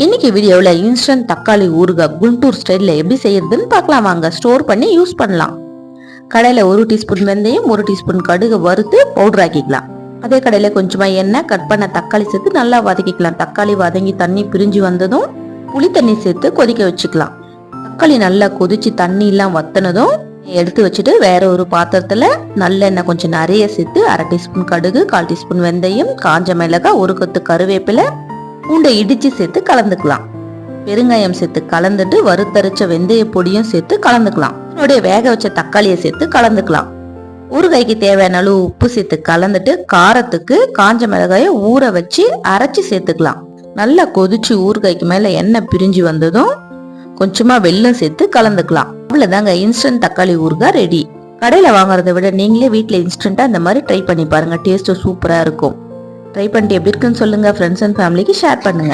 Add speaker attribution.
Speaker 1: இன்னைக்கு வீடியோவில் இன்ஸ்டன்ட் தக்காளி ஊறுகாய் குண்டூர் ஸ்டைலில் எப்படி செய்யறதுன்னு பார்க்கலாம் வாங்க. ஸ்டோர் பண்ணி யூஸ் பண்ணலாம். கடையில் 1 டீஸ்பூன் வெந்தயம், 1 டீஸ்பூன் கடுகு வறுத்து பவுடர் ஆக்கிக்கலாம். அதே கடையில் கொஞ்சமாக எண்ணெய், கட் பண்ண தக்காளி சேர்த்து நல்லா வதக்கிக்கலாம். தக்காளி வதங்கி தண்ணி பிரிஞ்சு வந்ததும் புளி தண்ணி சேர்த்து கொதிக்க வச்சுக்கலாம். தக்காளி நல்லா கொதிச்சு தண்ணி எல்லாம் வத்தினதும் எடுத்து வச்சுட்டு வேற ஒரு பாத்திரத்துல நல்லெண்ணெய் கொஞ்சம் நிறைய சேர்த்து 1/2 டீஸ்பூன் கடுகு, 1/4 டீஸ்பூன் வெந்தயம், காஞ்ச மிளகாய், 1 கொத்து கருவேப்பிலை, பூண்டை இடிச்சு சேர்த்து கலந்துக்கலாம். பெருங்காயம் சேர்த்து கலந்துட்டு வறுத்தரைச்ச வெந்தய பொடியும் சேர்த்து கலந்துக்கலாம். அதோடைய வேக வச்ச தக்காளியை சேர்த்து கலந்துக்கலாம். ஊறுகாய்க்கு தேவையான அளவு உப்பு சேர்த்து கலந்துட்டு காரத்துக்கு காஞ்ச மிளகாயை ஊற வச்சு அரைச்சு சேர்த்துக்கலாம். நல்லா கொதிச்சு ஊறுகாய்க்கு மேல எண்ணெய் பிரிஞ்சு வந்ததும் கொஞ்சமா வெல்லம் சேர்த்து கலந்துக்கலாம். அவ்வளவுதாங்க, இன்ஸ்டன்ட் தக்காளி ஊறுகாய் ரெடி. கடையில வாங்குறதை விட நீங்களே வீட்டுல இன்ஸ்டன்டா இந்த மாதிரி ட்ரை பண்ணி பாருங்க. டேஸ்ட் சூப்பரா இருக்கும். ட்ரை பண்ணிட்டு எப்படி இருக்குன்னு சொல்லுங்க. ஃப்ரெண்ட்ஸ் அண்ட் ஃபேமிலிக்கு ஷேர் பண்ணுங்க.